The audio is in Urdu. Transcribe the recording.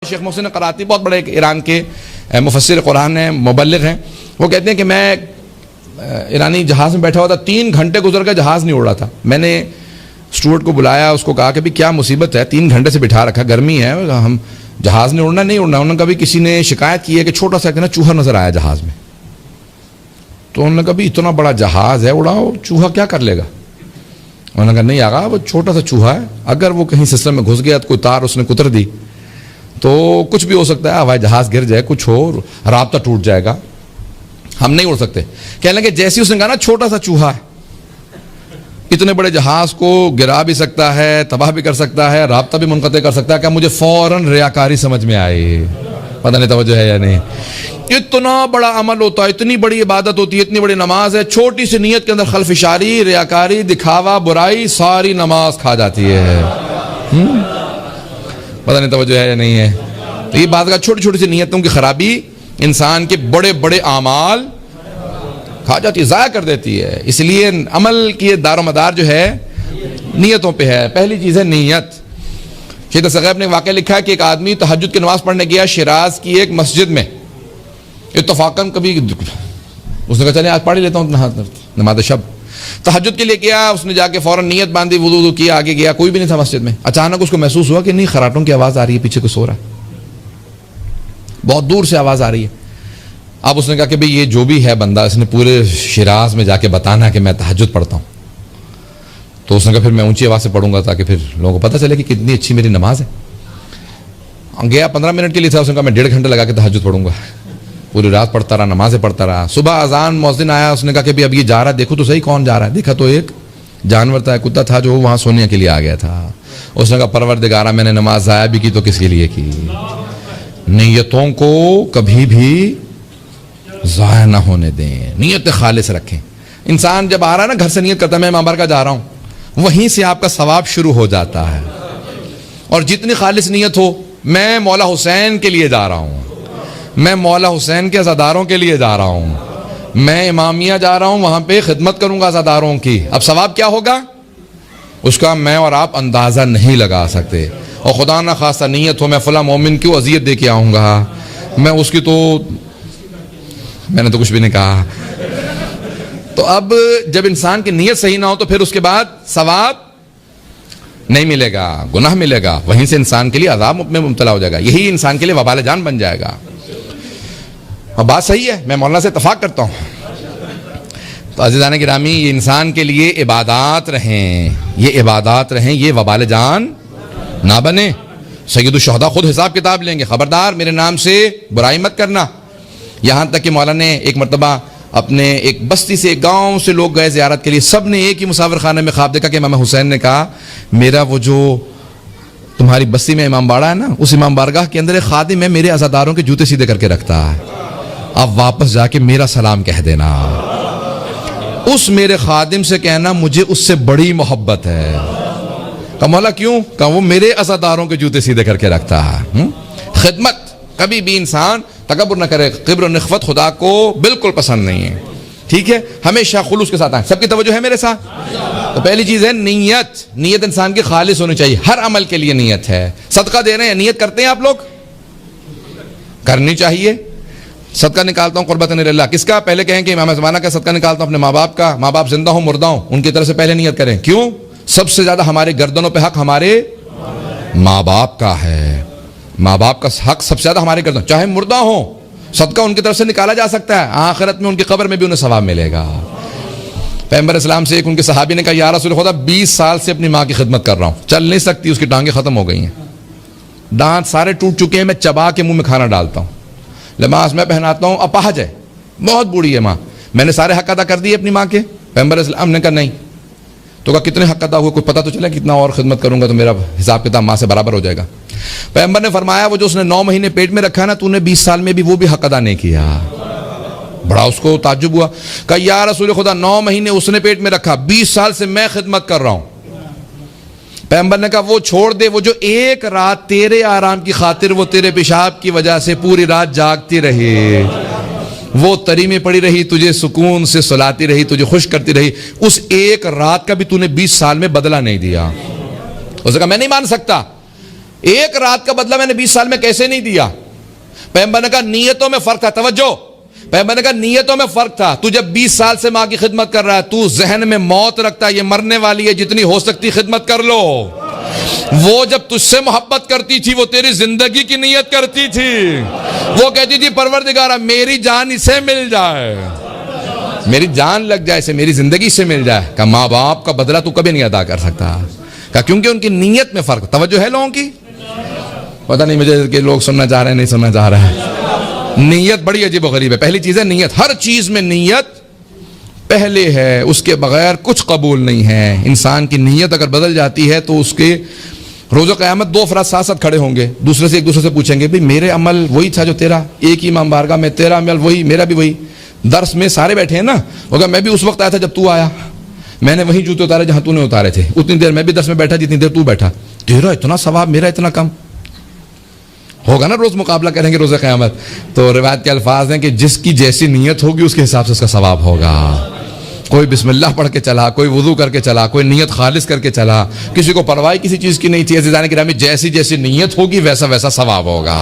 شیخ محسن قراتی بہت بڑے ایران کے مفسر قرآن ہیں، مبلغ ہیں، وہ کہتے ہیں کہ میں ایرانی جہاز میں بیٹھا ہوا تھا، 3 گھنٹے گزر گئے جہاز نہیں اڑ رہا تھا. میں نے اسٹوورڈ کو بلایا، اس کو کہا کہ بھی کیا مصیبت ہے، 3 گھنٹے سے بٹھا رکھا، گرمی ہے، ہم جہاز نے اڑنا نہیں اڑنا. انہوں نے کبھی کسی نے شکایت کی ہے کہ چھوٹا سا چوہا نظر آیا جہاز میں. تو انہوں نے کہا بھی اتنا بڑا جہاز ہے، اڑاؤ، چوہا کیا کر لے گا؟ انہوں نے کہا نہیں آقا، وہ چھوٹا سا چوہا ہے، اگر وہ کہیں سسٹم میں گھس گیا تو کوئی تار اس نے کتر دی تو کچھ بھی ہو سکتا ہے، ہوائی جہاز گر جائے، کچھ ہو، رابطہ ٹوٹ جائے گا، ہم نہیں اڑ سکتے. کہنے لگے جیسے اس نے کہا نا چھوٹا سا چوہا ہے اتنے بڑے جہاز کو گرا بھی سکتا ہے، تباہ بھی کر سکتا ہے، رابطہ بھی منقطع کر سکتا ہے، کہ مجھے فوراً ریاکاری سمجھ میں آئی. پتہ نہیں توجہ ہے یا نہیں. اتنا بڑا عمل ہوتا ہے، اتنی بڑی عبادت ہوتی ہے، اتنی بڑی نماز ہے، چھوٹی سی نیت کے اندر خلفشاری، ریاکاری، دکھاوا، برائی، ساری نماز کھا جاتی ہے. پتہ نہیں توجہ ہے یا نہیں ہے. تو یہ بات کا چھوٹی چھوٹی سی نیتوں کی خرابی انسان کے بڑے بڑے اعمال کھا جاتی ہے، ضائع کر دیتی ہے. اس لیے عمل کی دار و مدار جو ہے نیتوں پہ ہے. پہلی چیز ہے نیت. شیخ ثقیب نے واقعہ لکھا ہے کہ ایک آدمی تہجد کی نماز پڑھنے گیا شیراز کی ایک مسجد میں. اتفاقاً کبھی اس نے کہا چلے آج پڑھ لیتا ہوں نماز شب. تہجد کے لیے گیا، اس نے جا کے فوراً نیت باندھی، وضو کیا، آگے گیا، کوئی بھی نہیں تھا مسجد میں. اچانک اس کو محسوس ہوا کہ نہیں، خراٹوں کی آواز آ رہی ہے، پیچھے کوئی سو رہا ہے، بہت دور سے آواز آ رہی ہے. اب اس نے کہا کہ بھئی یہ جو بھی ہے بندہ، اس نے پورے شیراز میں جا کے بتانا ہے کہ میں تہجد پڑھتا ہوں. تو اس نے کہا پھر میں اونچی آواز سے پڑھوں گا تاکہ پھر لوگوں کو پتہ چلے کہ کتنی اچھی میری نماز ہے. گیا 15 منٹ کے لیے تھا، اس نے کہا میں 1.5 گھنٹے لگا کے تہجد پڑھوں گا. پوری رات پڑھتا رہا، نمازیں پڑھتا رہا. صبح اذان مؤذن آیا، اس نے کہا کہ اب یہ جا رہا ہے، دیکھو تو صحیح کون جا رہا ہے. دیکھا تو ایک جانور تھا، کتا تھا جو وہاں سونے کے لیے آ گیا تھا. اس نے کہا پروردگارا میں نے نماز ضائع بھی کی تو کس کے لیے کی. نیتوں کو کبھی بھی ضائع نہ ہونے دیں، نیت خالص رکھیں. انسان جب آ رہا ہے نا گھر سے نیت کرتا ہے میں امام بارگاہ جا رہا ہوں، وہیں سے آپ کا ثواب شروع ہو جاتا ہے. اور جتنی خالص نیت ہو، میں مولا حسین کے لیے جا رہا ہوں، میں مولا حسین کے عزاداروں کے لیے جا رہا ہوں، میں امامیہ جا رہا ہوں، وہاں پہ خدمت کروں گا عزاداروں کی. اب ثواب کیا ہوگا اس کا میں اور آپ اندازہ نہیں لگا سکتے. اور خدا نہ خواستہ نیت ہو میں فلاں مومن کی اذیت دے کے آؤں گا، میں اس کی تو میں نے تو کچھ بھی نہیں کہا. تو اب جب انسان کی نیت صحیح نہ ہو تو پھر اس کے بعد ثواب نہیں ملے گا، گناہ ملے گا، وہیں سے انسان کے لیے عذاب میں مبتلا ہو جائے گا. یہی انسان کے لیے وبال جان بن جائے گا. اور بات صحیح ہے، میں مولانا سے اتفاق کرتا ہوں. تو عزیزان گرامی، یہ انسان کے لیے عبادات رہیں، یہ عبادات رہیں، یہ وبال جان نہ بنے. سید الشہداء خود حساب کتاب لیں گے، خبردار میرے نام سے برائی مت کرنا. یہاں تک کہ مولانا نے ایک مرتبہ اپنے ایک بستی سے، ایک گاؤں سے لوگ گئے زیارت کے لیے، سب نے ایک ہی مسافر خانے میں خواب دیکھا کہ امام حسین نے کہا میرا وہ جو تمہاری بستی میں امام باڑہ ہے نا، اس امام بارگاہ کے اندر ایک خادم ہے، میرے عزاداروں کے جوتے سیدھے کر کے رکھتا ہے، اب واپس جا کے میرا سلام کہہ دینا، اس میرے خادم سے کہنا مجھے اس سے بڑی محبت ہے. کہا مولا کیوں؟ کہا وہ میرے عزاداروں کے جوتے سیدھے کر کے رکھتا ہے. خدمت کبھی بھی انسان تکبر نہ کرے. کبر و نخوت خدا کو بالکل پسند نہیں ہے. ٹھیک ہے، ہمیشہ خلوص کے ساتھ آئیں. سب کی توجہ ہے میرے ساتھ؟ تو پہلی چیز ہے نیت. نیت انسان کی خالص ہونی چاہیے. ہر عمل کے لیے نیت ہے. صدقہ دے رہے ہیں، نیت کرتے ہیں آپ لوگ؟ کرنی چاہیے. صدقہ نکالتا ہوں قربت اللہ، کس کا؟ پہلے کہیں کہ امام زمانہ کا صدقہ نکالتا ہوں اپنے ماں باپ کا. ماں باپ زندہ ہوں مردہ ہوں، ان کی طرف سے پہلے نیت کریں. کیوں؟ سب سے زیادہ ہمارے گردنوں پہ حق ہمارے ماں باپ کا ہے. ماں باپ کا حق سب سے زیادہ ہمارے گردن، چاہے مردہ ہوں صدقہ ان کی طرف سے نکالا جا سکتا ہے. آخرت میں ان کی قبر میں بھی انہیں ثواب ملے گا. پیغمبر اسلام سے ایک ان کے صحابی نے کہا یا رسول خدا 20 سال سے اپنی ماں کی خدمت کر رہا ہوں، چل نہیں سکتی، اس کی ٹانگیں ختم ہو گئی ہیں، دانت سارے ٹوٹ چکے ہیں، میں چبا کے منہ میں کھانا ڈالتا ہوں، لباس میں پہناتا ہوں، اپاہج ہے، بہت بوڑھی ہے ماں، میں نے سارے حق ادا کر دیے اپنی ماں کے؟ پیغمبر اسلام نے کہا نہیں. تو کہا کتنے حق ادا ہوئے؟ کوئی پتہ تو چلے کتنا اور خدمت کروں گا تو میرا حساب کتاب ماں سے برابر ہو جائے گا. پیغمبر نے فرمایا وہ جو اس نے 9 مہینے پیٹ میں رکھا نا، تو نے 20 سال میں بھی وہ بھی حق ادا نہیں کیا. بڑا اس کو تعجب ہوا. کہا یا رسول خدا 9 مہینے اس نے پیٹ میں رکھا، 20 سال سے میں خدمت کر رہا ہوں. پیغمبر نے کہا وہ چھوڑ دے، وہ جو ایک رات تیرے آرام کی خاطر وہ تیرے پیشاب کی وجہ سے پوری رات جاگتی رہی، وہ تری میں پڑی رہی، تجھے سکون سے سلاتی رہی، تجھے خوش کرتی رہی، اس ایک رات کا بھی تو نے 20 سال میں بدلہ نہیں دیا. اس نے کہا میں نہیں مان سکتا. ایک رات کا بدلہ میں نے 20 سال میں کیسے نہیں دیا؟ پیغمبر نے کہا نیتوں میں فرق تھا. توجہ، پیغمبر نے کہا نیتوں میں فرق تھا. تو جب 20 سال سے ماں کی خدمت کر رہا ہے، تو ذہن میں موت رکھتا ہے، یہ مرنے والی ہے، جتنی ہو سکتی خدمت کر لو. وہ جب تجھ سے محبت کرتی تھی، وہ تیری زندگی کی نیت کرتی تھی. وہ کہتی تھی پروردگارہ میری جان اسے مل جائے، میری جان لگ جائے اسے، میری زندگی سے مل جائے. کہ ماں باپ کا بدلہ تو کبھی نہیں ادا کر سکتا. کہ کیونکہ ان کی نیت میں فرق. توجہ ہے لوگوں کی؟ پتہ نہیں مجھے کہ لوگ سننا چاہ رہے ہیں نہیں سننا چاہ رہے ہیں. نیت بڑی عجیب و غریب ہے. پہلی چیز ہے نیت. ہر چیز میں نیت پہلے ہے، اس کے بغیر کچھ قبول نہیں ہے. انسان کی نیت اگر بدل جاتی ہے تو اس کے روز قیامت دو افراد ساتھ ساتھ کھڑے ہوں گے، دوسرے سے ایک دوسرے سے پوچھیں گے بھئی میرے عمل وہی تھا جو تیرا، ایک ہی امام بارگاہ میں، تیرا عمل وہی، میرا بھی وہی. درس میں سارے بیٹھے ہیں نا، ہوگا میں بھی اس وقت آیا تھا جب تو آیا، میں نے وہی جوتے اتارے جہاں تو نے اتارے تھے، اتنی دیر میں بھی درس میں بیٹھا جتنی دیر تو بیٹھا. تیرا اتنا ثواب میرا اتنا کم. ہوگا نا روز مقابلہ کریں گے روز قیامت. تو روایت کے الفاظ ہیں کہ جس کی جیسی نیت ہوگی اس کے حساب سے اس کا ثواب ہوگا. کوئی بسم اللہ پڑھ کے چلا، کوئی وضو کر کے چلا، کوئی نیت خالص کر کے چلا، کسی کو پرواہ کسی چیز کی نہیں تھی. عزیزان گرامی، جیسی جیسی نیت ہوگی ویسا ویسا ثواب ہوگا.